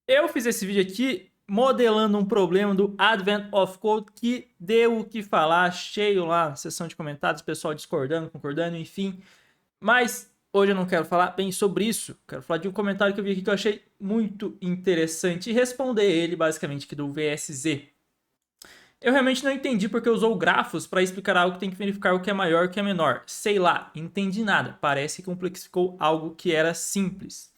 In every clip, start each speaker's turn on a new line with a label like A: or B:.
A: Eu fiz esse vídeo aqui modelando um problema do Advent of Code que deu o que falar, cheio lá, sessão de comentários, pessoal discordando, concordando, enfim. Mas hoje eu não quero falar bem sobre isso. Quero falar de um comentário que eu vi aqui que eu achei muito interessante e responder ele, basicamente, aqui do VSZ. Eu realmente não entendi porque usou grafos para explicar algo que tem que verificar o que é maior e o que é menor. Sei lá, entendi nada. Parece que complexificou algo que era simples.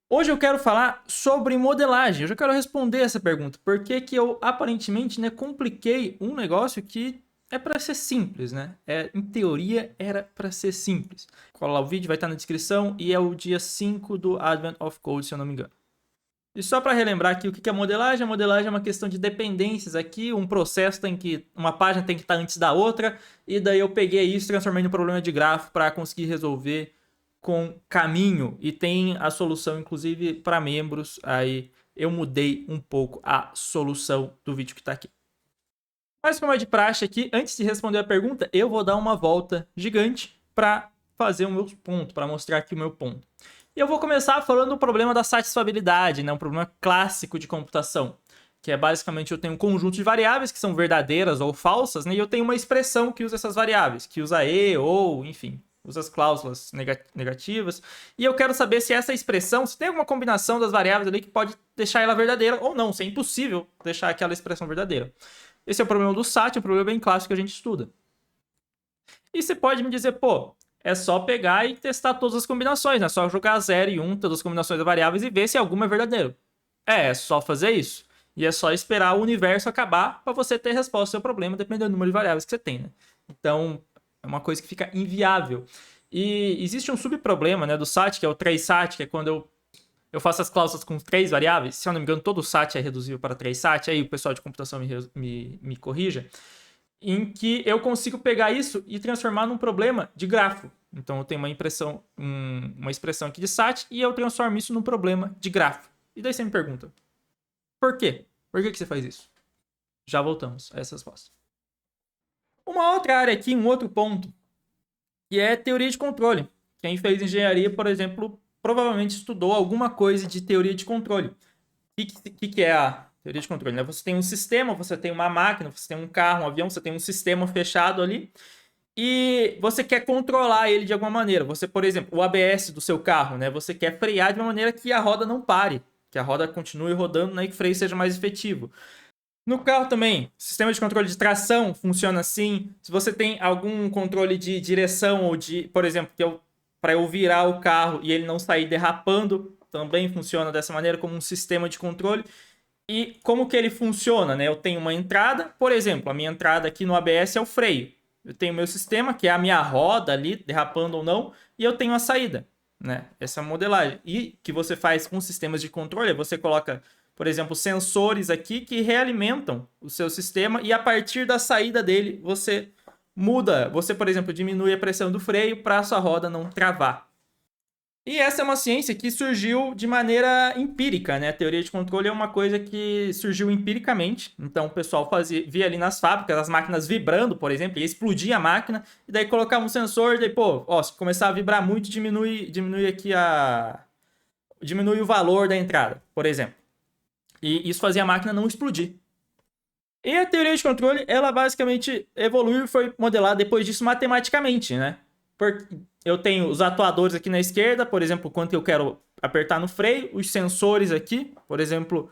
A: Hoje eu quero falar sobre modelagem. Eu já quero responder essa pergunta. Por que que eu aparentemente, né, compliquei um negócio que é para ser simples, né? Em teoria era para ser simples. Cola lá o vídeo, vai estar na descrição e é o dia 5 do Advent of Code, se eu não me engano. E só para relembrar aqui o que é modelagem, a modelagem é uma questão de dependências aqui, um processo tem que, uma página tem que estar antes da outra, e daí eu peguei isso e transformei num problema de grafo para conseguir resolver com caminho, e tem a solução inclusive para membros, aí eu mudei um pouco a solução do vídeo que está aqui. Mas como é de praxe aqui, antes de responder a pergunta, eu vou dar uma volta gigante para fazer o meu ponto, para mostrar aqui o meu ponto. E eu vou começar falando do problema da satisfabilidade, né? Um problema clássico de computação, que é basicamente eu tenho um conjunto de variáveis que são verdadeiras ou falsas, né? E eu tenho uma expressão que usa essas variáveis, que usa e, ou, enfim, usa as cláusulas negativas. E eu quero saber se essa expressão, se tem alguma combinação das variáveis ali que pode deixar ela verdadeira ou não, se é impossível deixar aquela expressão verdadeira. Esse é o problema do SAT, um problema bem clássico que a gente estuda. E você pode me dizer, pô, é só pegar e testar todas as combinações, né? É só jogar 0 e 1, todas as combinações de variáveis e ver se alguma é verdadeira. É só fazer isso. E é só esperar o universo acabar para você ter resposta ao seu problema, dependendo do número de variáveis que você tem, né? Então, é uma coisa que fica inviável. E existe um subproblema, né, do SAT, que é o 3SAT, que é quando eu faço as cláusulas com 3 variáveis. Se eu não me engano, todo o SAT é reduzível para 3SAT. Aí o pessoal de computação me corrija. Em que eu consigo pegar isso e transformar num problema de grafo. Então eu tenho uma expressão aqui de SAT e eu transformo isso num problema de grafo. E daí você me pergunta, por quê? Por que você faz isso? Já voltamos a essa resposta. Uma outra área aqui, um outro ponto, que é teoria de controle. Quem fez engenharia, por exemplo, provavelmente estudou alguma coisa de teoria de controle. O que é a teoria de controle? Né? Você tem um sistema, você tem uma máquina, você tem um carro, um avião, você tem um sistema fechado ali e você quer controlar ele de alguma maneira. Você, por exemplo, o ABS do seu carro, né? Você quer frear de uma maneira que a roda não pare, que a roda continue rodando, né? E que o freio seja mais efetivo. No carro também, sistema de controle de tração funciona assim. Se você tem algum controle de direção ou de, por exemplo, para eu virar o carro e ele não sair derrapando, também funciona dessa maneira como um sistema de controle. E como que ele funciona, né? Eu tenho uma entrada, por exemplo, a minha entrada aqui no ABS é o freio. Eu tenho o meu sistema, que é a minha roda ali, derrapando ou não, e eu tenho a saída, né? Essa é a modelagem. E que você faz com sistemas de controle, você coloca, por exemplo, sensores aqui que realimentam o seu sistema e a partir da saída dele você muda. Você, por exemplo, diminui a pressão do freio para a sua roda não travar. E essa é uma ciência que surgiu de maneira empírica, né? A teoria de controle é uma coisa que surgiu empiricamente. Então o pessoal via ali nas fábricas as máquinas vibrando, por exemplo, e explodia a máquina, e daí colocava um sensor, e daí, pô, ó, se começar a vibrar muito, diminui aqui diminui o valor da entrada, por exemplo. E isso fazia a máquina não explodir. E a teoria de controle, ela basicamente evoluiu e foi modelada depois disso matematicamente, né? Eu tenho os atuadores aqui na esquerda, por exemplo, quanto eu quero apertar no freio, os sensores aqui, por exemplo,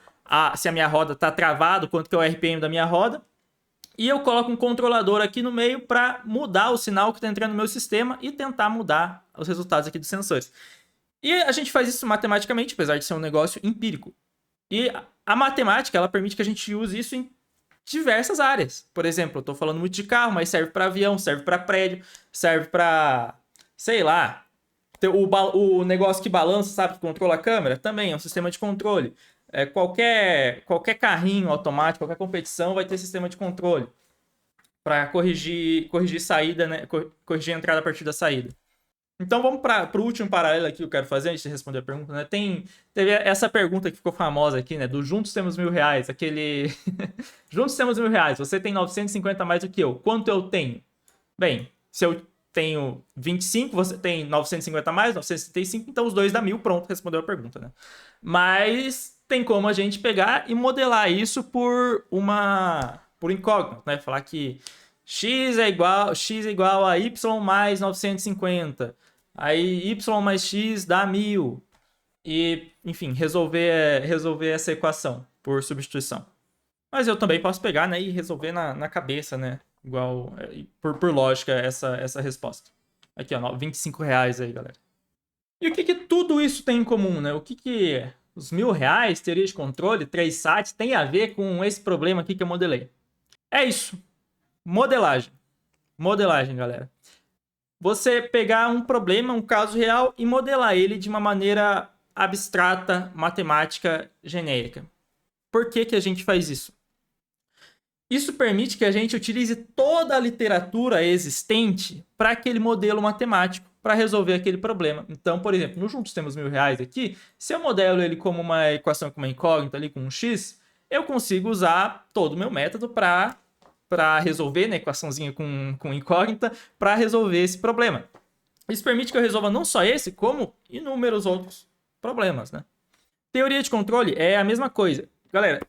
A: se a minha roda está travada, quanto que é o RPM da minha roda. E eu coloco um controlador aqui no meio para mudar o sinal que está entrando no meu sistema e tentar mudar os resultados aqui dos sensores. E a gente faz isso matematicamente, apesar de ser um negócio empírico. E a matemática, ela permite que a gente use isso em diversas áreas. Por exemplo, eu estou falando muito de carro, mas serve para avião, serve para prédio, serve para, sei lá, o negócio que balança, sabe, que controla a câmera, também é um sistema de controle. Qualquer carrinho automático, qualquer competição vai ter sistema de controle para corrigir saída, né? Corrigir a entrada a partir da saída. Então vamos para o último paralelo aqui que eu quero fazer antes de responder a pergunta, né? Teve essa pergunta que ficou famosa aqui, né? Do Juntos Temos R$ 1.000, aquele... Juntos Temos R$ 1.000, você tem 950 mais do que eu. Quanto eu tenho? Bem, se eu tenho 25, você tem 950 mais, 975, então os dois dá 1.000, pronto, respondeu a pergunta, né? Mas tem como a gente pegar e modelar isso por incógnito, né? Falar que x é igual a y mais 950. Aí y mais x dá 1000. E, enfim, resolver essa equação por substituição. Mas eu também posso pegar, né, e resolver na cabeça, né? Igual, por lógica, essa resposta. Aqui, ó, R$ 25 aí, galera. E o que tudo isso tem em comum, né? O que os R$ 1.000, teoria de controle, 3SAT, tem a ver com esse problema aqui que eu modelei? É isso. Modelagem. Modelagem, galera. Você pegar um problema, um caso real, e modelar ele de uma maneira abstrata, matemática, genérica. Por que a gente faz isso? Isso permite que a gente utilize toda a literatura existente para aquele modelo matemático, para resolver aquele problema. Então, por exemplo, no Juntos Temos R$ 1.000 aqui, se eu modelo ele como uma equação com uma incógnita ali com um x, eu consigo usar todo o meu método para resolver, né, equaçãozinha com incógnita, para resolver esse problema. Isso permite que eu resolva não só esse, como inúmeros outros problemas, né? Teoria de controle é a mesma coisa. Galera,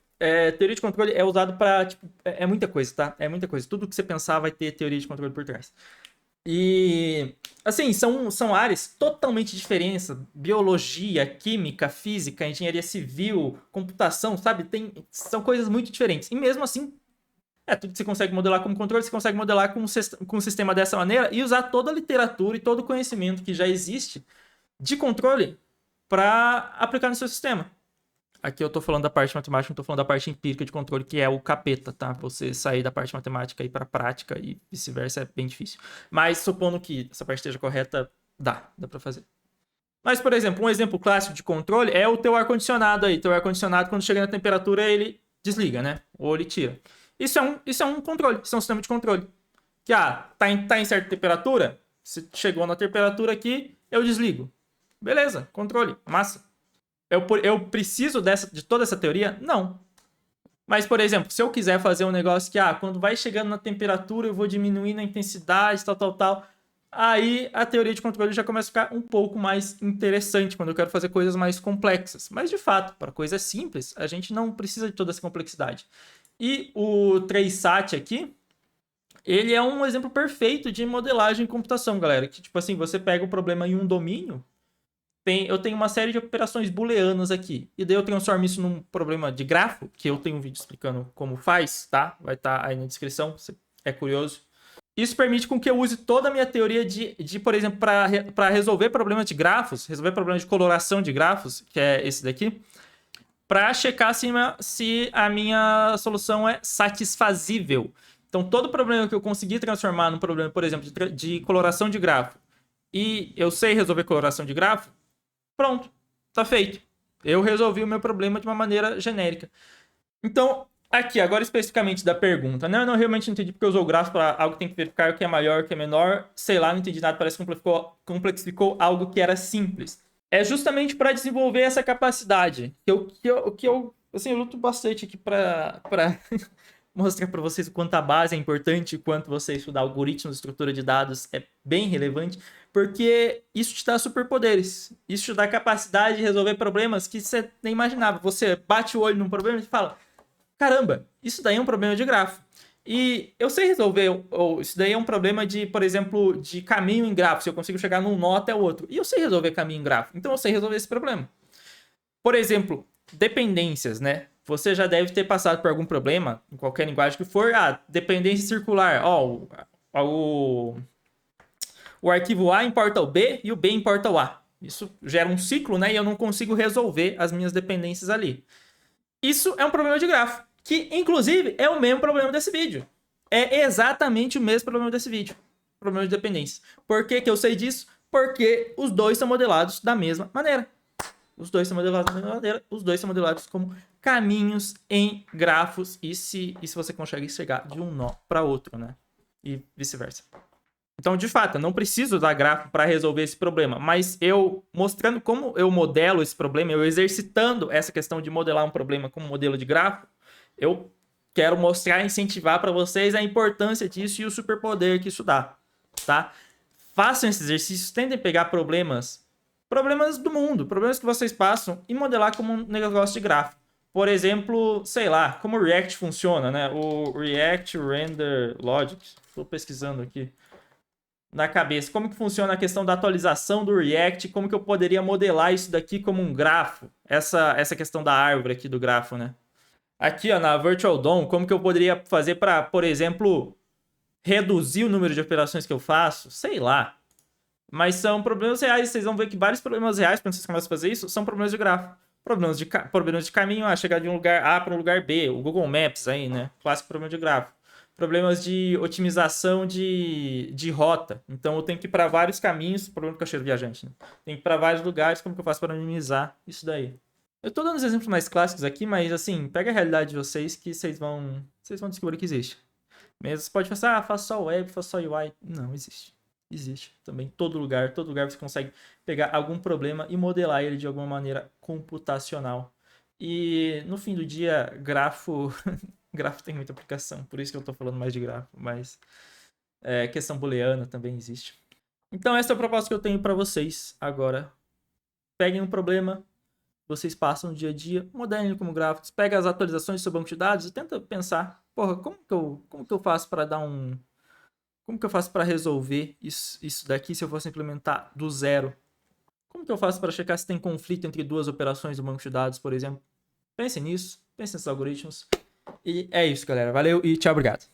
A: teoria de controle é usado para, tipo, é muita coisa, tá? É muita coisa. Tudo que você pensar vai ter teoria de controle por trás. E, assim, são áreas totalmente diferentes. Biologia, química, física, engenharia civil, computação, sabe? São coisas muito diferentes. E mesmo assim, tudo que você consegue modelar como controle, você consegue modelar com um sistema dessa maneira e usar toda a literatura e todo o conhecimento que já existe de controle para aplicar no seu sistema. Aqui eu tô falando da parte matemática, não tô falando da parte empírica de controle, que é o capeta, tá? Você sair da parte matemática e ir pra prática e vice-versa é bem difícil. Mas supondo que essa parte esteja correta, dá pra fazer. Mas, por exemplo, um exemplo clássico de controle é o teu ar-condicionado aí. Teu ar-condicionado, quando chega na temperatura, ele desliga, né? Ou ele tira. Isso é um controle, isso é um sistema de controle. Que, tá em certa temperatura, se chegou na temperatura aqui, eu desligo. Beleza, controle, massa. Eu preciso de toda essa teoria? Não. Mas, por exemplo, se eu quiser fazer um negócio que, quando vai chegando na temperatura, eu vou diminuindo a intensidade, tal. Aí a teoria de controle já começa a ficar um pouco mais interessante quando eu quero fazer coisas mais complexas. Mas, de fato, para coisas simples, a gente não precisa de toda essa complexidade. E o 3SAT aqui, ele é um exemplo perfeito de modelagem em computação, galera. Que, tipo assim, você pega o problema em um domínio, eu tenho uma série de operações booleanas aqui. E daí eu transformo isso num problema de grafo, que eu tenho um vídeo explicando como faz, tá? Vai estar aí na descrição, se é curioso. Isso permite com que eu use toda a minha teoria por exemplo, para resolver problemas de grafos, resolver problemas de coloração de grafos, que é esse daqui, para checar se a minha solução é satisfazível. Então, todo problema que eu conseguir transformar num problema, por exemplo, de coloração de grafo, e eu sei resolver coloração de grafo, pronto, tá feito. Eu resolvi o meu problema de uma maneira genérica. Então, aqui, agora especificamente da pergunta. Não, eu não realmente entendi porque usou o gráfico para algo que tem que verificar o que é maior, o que é menor. Sei lá, não entendi nada, parece que complexificou algo que era simples. É justamente para desenvolver essa capacidade. Assim, eu luto bastante aqui para mostrar para vocês o quanto a base é importante, o quanto você estudar algoritmos, estrutura de dados é bem relevante, porque isso te dá superpoderes. Isso te dá capacidade de resolver problemas que você nem imaginava. Você bate o olho num problema e fala, caramba, isso daí é um problema de grafo. E eu sei resolver, ou isso daí é um problema de, por exemplo, de caminho em grafo, se eu consigo chegar num nó até o outro. E eu sei resolver caminho em grafo, então eu sei resolver esse problema. Por exemplo, dependências, né? Você já deve ter passado por algum problema, em qualquer linguagem que for. Dependência circular. O arquivo A importa o B e o B importa o A. Isso gera um ciclo, né? E eu não consigo resolver as minhas dependências ali. Isso é um problema de grafo, que inclusive é o mesmo problema desse vídeo. É exatamente o mesmo problema desse vídeo. Problema de dependência. Por que eu sei disso? Porque os dois são modelados da mesma maneira. Os dois são modelados da mesma maneira. Os dois são modelados como caminhos em grafos. E se você consegue chegar de um nó para outro, né? E vice-versa. Então, de fato, eu não preciso usar grafo para resolver esse problema, mas eu mostrando como eu modelo esse problema, eu exercitando essa questão de modelar um problema como modelo de grafo, eu quero mostrar e incentivar para vocês a importância disso e o superpoder que isso dá, tá? Façam esse exercício, tentem pegar problemas problemas do mundo, problemas que vocês passam e modelar como um negócio de grafo. Por exemplo, sei lá, como o React funciona, né? O React Render Logic. Estou pesquisando aqui na cabeça. Como que funciona a questão da atualização do React? Como que eu poderia modelar isso daqui como um grafo? Essa questão da árvore aqui do grafo, né? Aqui, ó, na Virtual DOM, como que eu poderia fazer para, por exemplo, reduzir o número de operações que eu faço? Sei lá. Mas são problemas reais. Vocês vão ver que vários problemas reais, quando vocês começam a fazer isso, são problemas de grafo. Problemas de caminho, chegar de um lugar A para um lugar B. O Google Maps aí, né? Clássico problema de grafo. Problemas de otimização de rota. Então eu tenho que ir para vários caminhos. Problema do caixeiro viajante, né? Tem que ir para vários lugares. Como que eu faço para minimizar isso daí? Eu tô dando os exemplos mais clássicos aqui, mas assim, pega a realidade de vocês que vocês vão descobrir que existe. Mesmo você pode pensar, faço só web, faço só UI. Não, existe. Existe também. Todo lugar você consegue pegar algum problema e modelar ele de alguma maneira computacional. E no fim do dia, grafo tem muita aplicação, por isso que eu tô falando mais de grafo, mas questão booleana também existe. Então essa é a proposta que eu tenho para vocês agora. Peguem um problema, vocês passam no dia a dia, modelem ele como gráficos, pega as atualizações do seu banco de dados e tenta pensar, porra, como que eu faço para dar um... Como que eu faço para resolver isso daqui se eu fosse implementar do zero? Como que eu faço para checar se tem conflito entre duas operações do banco de dados, por exemplo? Pense nisso, pense nesses algoritmos. E é isso, galera. Valeu e tchau, obrigado.